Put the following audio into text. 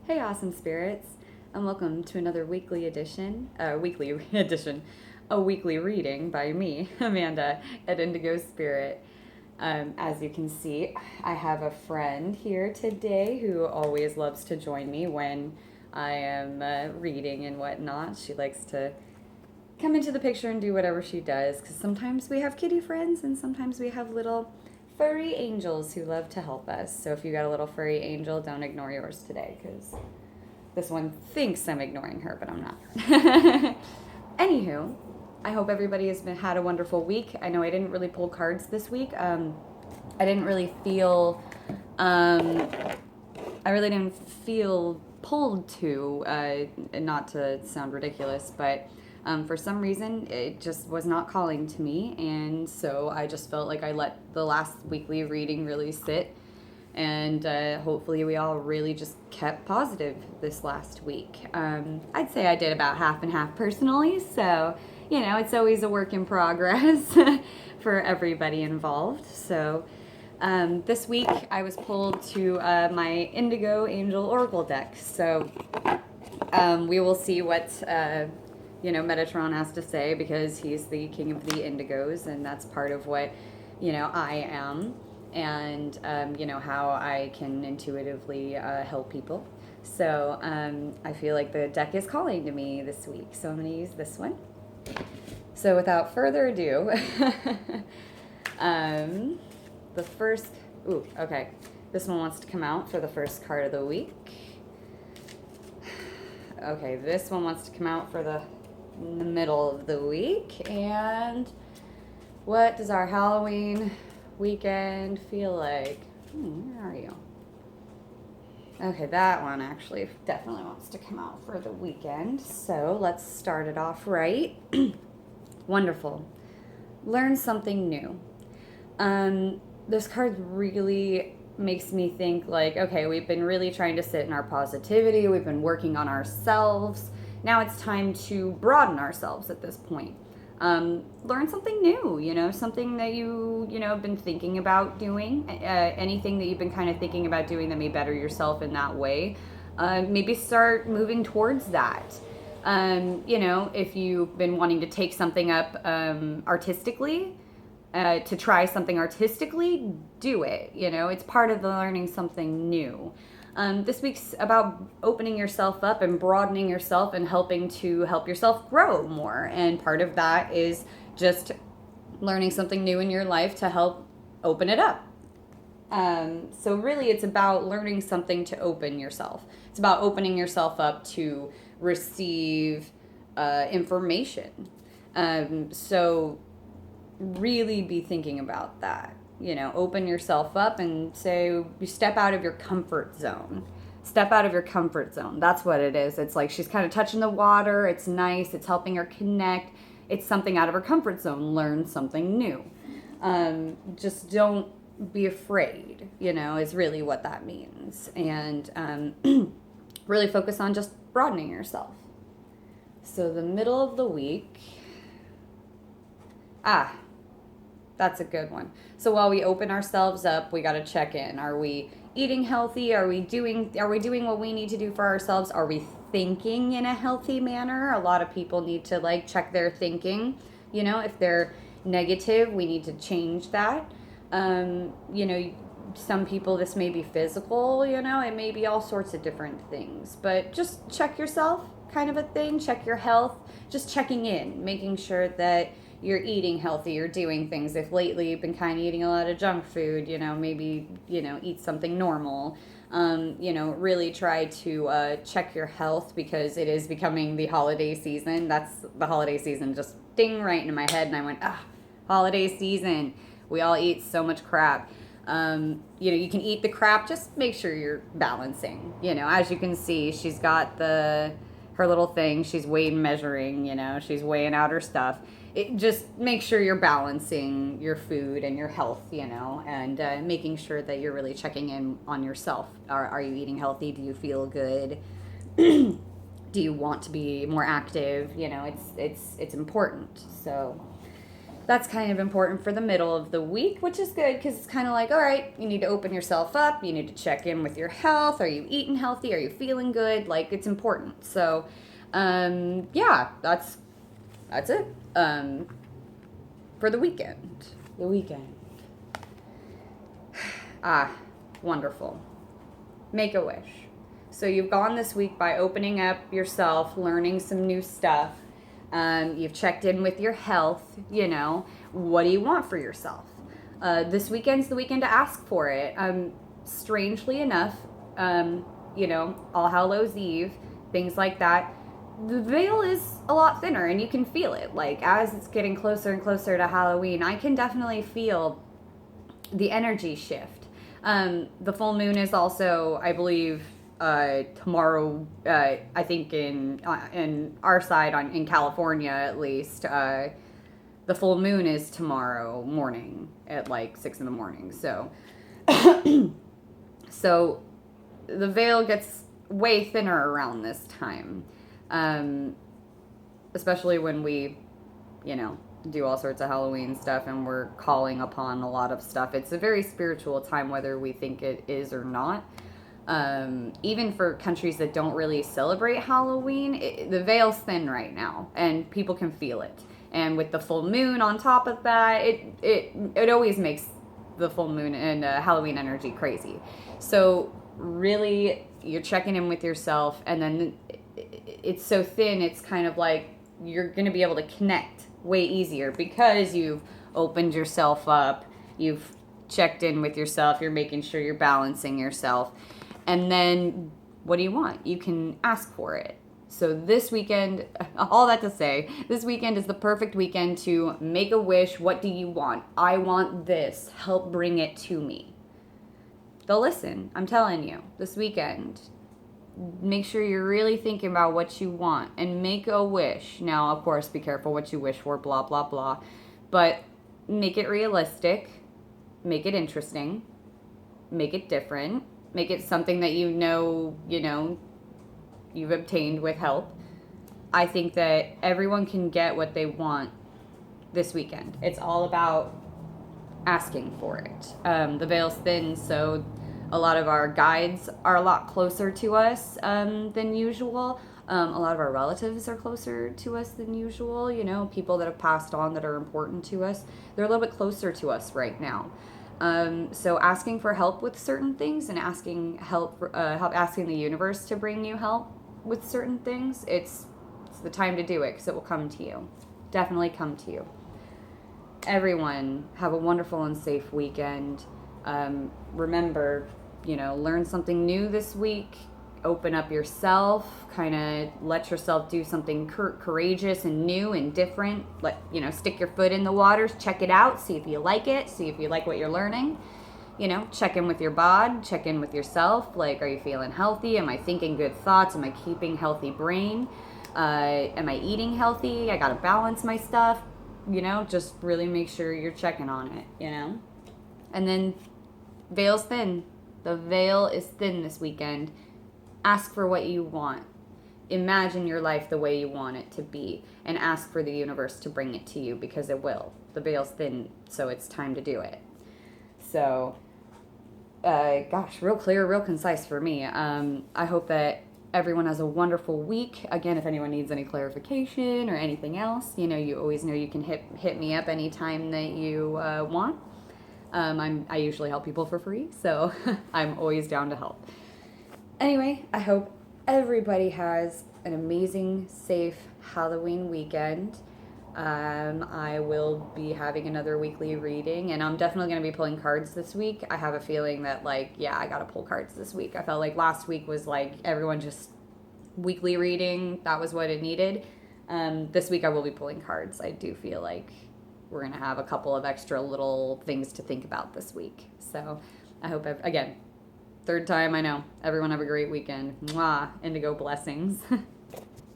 Hey, awesome spirits, and welcome to another a weekly reading by me, Amanda, at Indigo Spirit. As you can see, I have a friend here today who always loves to join me when I am reading and whatnot. She likes to come into the picture and do whatever she does, because sometimes we have kitty friends and sometimes we have little furry angels who love to help us. So if you got a little furry angel, don't ignore yours today, because this one thinks I'm ignoring her, but I'm not. Anywho, I hope everybody had a wonderful week. I know I didn't really pull cards this week. I didn't really feel, I really didn't feel pulled to, not to sound ridiculous, but for some reason it just was not calling to me, and so I just felt like I let the last weekly reading really sit, and hopefully we all really just kept positive this last week. I'd say I did about half and half personally, so it's always a work in progress for everybody involved. So this week I was pulled to my Indigo Angel Oracle deck, so we will see what Metatron has to say, because he's the king of the indigos, and that's part of what I am, and how I can intuitively help people. So I feel like the deck is calling to me this week, so I'm going to use this one. So without further ado, the first, this one wants to come out for the first card of the week. Okay, this one wants to come out for the middle of the week. And what does our Halloween weekend feel like? Where are you? Okay, that one actually definitely wants to come out for the weekend. So let's start it off right. Wonderful. Learn something new. This card really makes me think like, okay, we've been really trying to sit in our positivity. We've been working on ourselves. Now it's time to broaden ourselves at this point. Learn something new, something that you have been thinking about doing, anything that you've been kind of thinking about doing that may better yourself in that way. Maybe start moving towards that. If you've been wanting to take something up artistically, to try something artistically, do it. It's part of the learning something new. This week's about opening yourself up and broadening yourself and helping to help yourself grow more. And part of that is just learning something new in your life to help open it up. So really it's about learning something to open yourself. It's about opening yourself up to receive information. So really be thinking about that. Open yourself up and say, step out of your comfort zone. Step out of your comfort zone. That's what it is. It's like she's kind of touching the water. It's nice. It's helping her connect. It's something out of her comfort zone. Learn something new. Just don't be afraid, is really what that means. And really focus on just broadening yourself. So the middle of the week. That's a good one. So while we open ourselves up, we got to check in. Are we eating healthy? Are we doing what we need to do for ourselves? Are we thinking in a healthy manner? A lot of people need to check their thinking. If they're negative, we need to change that. Some people, this may be physical, it may be all sorts of different things, but just check yourself, kind of a thing. Check your health, just checking in, making sure that you're eating healthy, you're doing things. If lately you've been kind of eating a lot of junk food, maybe, eat something normal. Really try to check your health, because it is becoming the holiday season. That's the holiday season, just ding right into my head. And I went, holiday season. We all eat so much crap. You can eat the crap, just make sure you're balancing. As you can see, she's got her little thing. She's weighing, measuring, she's weighing out her stuff. Just make sure you're balancing your food and your health, and making sure that you're really checking in on yourself. Are you eating healthy? Do you feel good? Do you want to be more active? It's important. So that's kind of important for the middle of the week, which is good because it's kind of like, all right, you need to open yourself up. You need to check in with your health. Are you eating healthy? Are you feeling good? Like, it's important. So, yeah, that's it. For the weekend. The weekend. Ah, wonderful. Make a wish. So you've gone this week by opening up yourself, learning some new stuff. You've checked in with your health, what do you want for yourself? This weekend's the weekend to ask for it. Strangely enough, All Hallows Eve, things like that, the veil is a lot thinner and you can feel it. Like, as it's getting closer and closer to Halloween, I can definitely feel the energy shift. The full moon is also, I believe, tomorrow. I think in our side, in California at least, the full moon is tomorrow morning at like 6 a.m. So, so the veil gets way thinner around this time, especially when we, do all sorts of Halloween stuff and we're calling upon a lot of stuff. It's a very spiritual time, whether we think it is or not. Even for countries that don't really celebrate Halloween, the veil's thin right now and people can feel it. And with the full moon on top of that, it always makes the full moon and Halloween energy crazy. So really, you're checking in with yourself, and then it's so thin, it's kind of like you're going to be able to connect way easier because you've opened yourself up, you've checked in with yourself, you're making sure you're balancing yourself. And then what do you want? You can ask for it. So this weekend, all that to say, this weekend is the perfect weekend to make a wish. What do you want? I want this. Help bring it to me. They'll listen. I'm telling you. This weekend, make sure you're really thinking about what you want and make a wish. Now, of course, be careful what you wish for, blah, blah, blah. But make it realistic. Make it interesting. Make it different. Make it something that you've obtained with help. I think that everyone can get what they want this weekend. It's all about asking for it. The veil's thin, so a lot of our guides are a lot closer to us than usual. A lot of our relatives are closer to us than usual. People that have passed on that are important to us. They're a little bit closer to us right now. So asking for help with certain things and asking asking the universe to bring you help with certain things, it's the time to do it because it will come to you. Definitely come to you. Everyone, have a wonderful and safe weekend. Remember, learn something new this week. Open up yourself. Kind of let yourself do something courageous and new and different. Stick your foot in the waters. Check it out. See if you like it. See if you like what you're learning. Check in with your bod. Check in with yourself. Like, are you feeling healthy? Am I thinking good thoughts? Am I keeping healthy brain? Am I eating healthy? I got to balance my stuff. Just really make sure you're checking on it, And then, veil's thin. The veil is thin this weekend. Ask for what you want. Imagine your life the way you want it to be. And ask for the universe to bring it to you because it will. The veil's thin, so it's time to do it. So, real clear, real concise for me. I hope that everyone has a wonderful week. Again, if anyone needs any clarification or anything else, you always know you can hit me up anytime that you want. I usually help people for free, so I'm always down to help. Anyway, I hope everybody has an amazing, safe Halloween weekend. I will be having another weekly reading, and I'm definitely going to be pulling cards this week. I have a feeling that, I got to pull cards this week. I felt like last week was, everyone just weekly reading. That was what it needed. This week I will be pulling cards. I do feel like we're going to have a couple of extra little things to think about this week. So I hope, again, third time, I know. Everyone have a great weekend. Mwah. Indigo blessings.